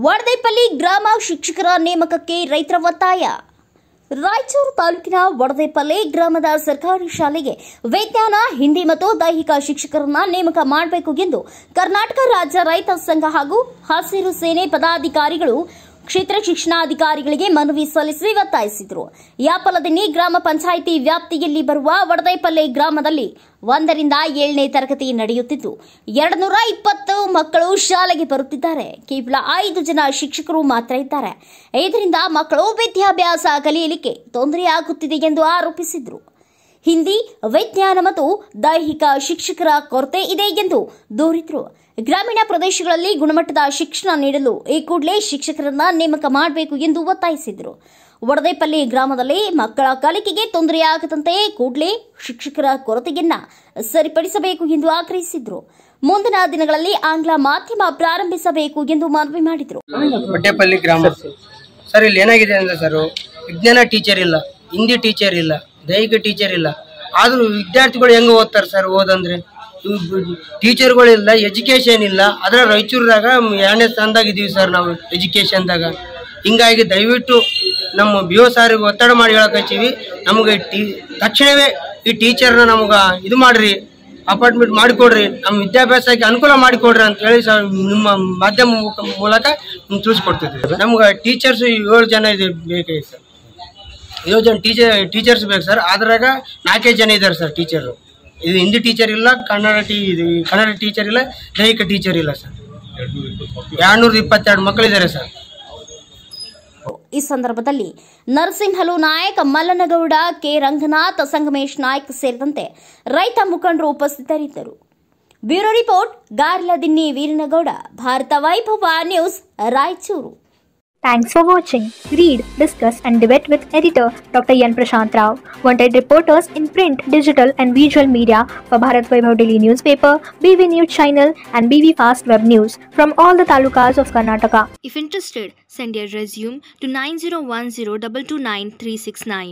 ವಡದೇಪಲ್ಲಿ ಗ್ರಾಮ ಶಿಕ್ಷಕರ ನೇಮಕಕ್ಕೆ ರೈತರ ಒತ್ತಾಯ. ರಾಯಚೂರು ತಾಲೂಕಿನ ವಡದೇಪಲ್ಲಿ ಗ್ರಾಮದ ಸರ್ಕಾರಿ ಶಾಲೆಗೆ ವಿಜ್ಞಾನ, ಹಿಂದಿ ಮತ್ತು ದೈಹಿಕ ಶಿಕ್ಷಕರನ್ನ ನೇಮಕ ಮಾಡಬೇಕು ಎಂದು ಕರ್ನಾಟಕ ರಾಜ್ಯ ರೈತ ಸಂಘ ಹಾಗೂ ಹಸಿರು ಸೇನೆ ಪದಾಧಿಕಾರಿಗಳು ಕ್ಷೇತ್ರ ಶಿಕ್ಷಣಾಧಿಕಾರಿಗಳಿಗೆ ಮನವಿ ಸಲ್ಲಿಸಿ ಒತ್ತಾಯಿಸಿದರು. ಯಾಪಲದಿನ್ನಿ ಗ್ರಾಮ ಪಂಚಾಯಿತಿ ವ್ಯಾಪ್ತಿಯಲ್ಲಿ ಬರುವ ವಡದೇಪಲ್ಲಿ ಗ್ರಾಮದಲ್ಲಿ 1 ರಿಂದ 7ನೇ ತರಗತಿ ನಡೆಯುತ್ತಿದ್ದು 220 ಮಕ್ಕಳು ಶಾಲೆಗೆ ಬರುತ್ತಿದ್ದಾರೆ. ಕೇವಲ 5 ಜನ ಶಿಕ್ಷಕರು ಮಾತ್ರ ಇದ್ದಾರೆ. ಇದರಿಂದ ಮಕ್ಕಳು ವಿದ್ಯಾಭ್ಯಾಸ ಕಲಿಯಲಿಕ್ಕೆ ತೊಂದರೆಯಾಗುತ್ತಿದೆ ಎಂದು ಆರೋಪಿಸಿದರು. ಹಿಂದಿ, ವಿಜ್ಞಾನ ಮತ್ತು ದೈಹಿಕ ಶಿಕ್ಷಕರ ಕೊರತೆ ಇದೆ ಎಂದು ದೂರಿದರು. ಗ್ರಾಮೀಣ ಪ್ರದೇಶಗಳಲ್ಲಿ ಗುಣಮಟ್ಟದ ಶಿಕ್ಷಣ ನೀಡಲು ಈ ಕೂಡಲೇ ಶಿಕ್ಷಕರನ್ನ ನೇಮಕ ಮಾಡಬೇಕು ಎಂದು ಒತ್ತಾಯಿಸಿದರು. ವಡದೇಪಲ್ಲಿ ಗ್ರಾಮದಲ್ಲಿ ಮಕ್ಕಳ ಕಲಿಕೆಗೆ ತೊಂದರೆಯಾಗದಂತೆ ಕೂಡಲೇ ಶಿಕ್ಷಕರ ಕೊರತೆಯನ್ನ ಸರಿಪಡಿಸಬೇಕು ಎಂದು ಆಗ್ರಹಿಸಿದರು. ಮುಂದಿನ ದಿನಗಳಲ್ಲಿ ಆಂಗ್ಲ ಮಾಧ್ಯಮ ಪ್ರಾರಂಭಿಸಬೇಕು ಎಂದು ಮನವಿ ಮಾಡಿದರು. ವಡದೇಪಲ್ಲಿ ಗ್ರಾಮ ಸರ್, ಇಲ್ಲಿ ಏನಾಗಿದೆ ಅಂದ್ರೆ ಸರ್, ವಿಜ್ಞಾನ ಟೀಚರ್ ಇಲ್ಲ, ಹಿಂದಿ ಟೀಚರ್ ಇಲ್ಲ, ದೈಹಿಕ ಟೀಚರ್ ಇಲ್ಲ. ಆದ್ರೂ ವಿದ್ಯಾರ್ಥಿಗಳು ಹೆಂಗ ಓದ್ತಾರೆ ಸರ್? ಓದಂದ್ರೆ ಟೀಚರ್ಗಳಿಲ್ಲ, ಎಜುಕೇಶನ್ ಇಲ್ಲ. ಅದ್ರ ರಾಯಚೂರಾಗ 2ನೇ ಸ್ಥಾನದಾಗ ಇದೀವಿ ಸರ್ ನಾವು ಎಜುಕೇಶನ್ದಾಗ. ಹಿಂಗಾಗಿ ದಯವಿಟ್ಟು ನಮ್ಮ BO ಸಾರಿಗೆ ಒತ್ತಡ ಮಾಡಿ ಹೇಳಕತ್ತೀವಿ, ನಮ್ಗೆ ತಕ್ಷಣವೇ ಈ ಟೀಚರ್ನ ನಮ್ಗೆ ಇದು ಮಾಡ್ರಿ, ಅಪಾರ್ಟ್ಮೆಂಟ್ ಮಾಡಿಕೊಡ್ರಿ, ನಮ್ಮ ವಿದ್ಯಾಭ್ಯಾಸಕ್ಕೆ ಅನುಕೂಲ ಮಾಡಿಕೊಡ್ರಿ ಅಂತ ಹೇಳಿ ಸರ್ ನಿಮ್ಮ ಮಾಧ್ಯಮ ಮೂಲಕ ತಿಳಿಸ್ಕೊಡ್ತಿದ್ವಿ. ನಮ್ಗೆ ಟೀಚರ್ಸ್ 7 ಜನ ಇದೆ ಬೇಕಾಗಿ ಸರ್, 7 ಜನ ಟೀಚರ್ಸ್ ಬೇಕು ಸರ್. ಅದ್ರಾಗ 4 ಜನ ಇದ್ದಾರೆ ಸರ್ ಟೀಚರು. ಇದು ಹಿಂದಿ ಟೀಚರ್ ಇಲ್ಲ, ಕನ್ನಡ ಟೀಚರ್ ಇಲ್ಲ, ದೈಹಿಕ ಟೀಚರ್ ಇಲ್ಲ ಸರ್. 222 ಮಕ್ಕಳಿದ್ದಾರೆ ಸರ್. ಈ ಸಂದರ್ಭದಲ್ಲಿ ನರಸಿಂಹಲು ನಾಯಕ್, ಮಲ್ಲನಗೌಡ, ಕೆ ರಂಗನಾಥ್, ಸಂಗಮೇಶ್ ನಾಯ್ಕ್ ಸೇರಿದಂತೆ ರೈತ ಮುಖಂಡರು ಉಪಸ್ಥಿತರಿದ್ದರು. ಬ್ಯೂರೋ ರಿಪೋರ್ಟ್, ಗಾರ್ಲದಿನ್ನಿ ವೀರನಗೌಡ, ಭಾರತ ವೈಭವ news, Raichur. Thanks for watching. Read, discuss and debate with editor Dr. Yan Prashant Rao. Wanted reporters in print, digital and visual media for Bharat Vaibhav Daily Newspaper, BV News Channel and BV Fast Web News from all the talukas of Karnataka. If interested, send your resume to 9010229369.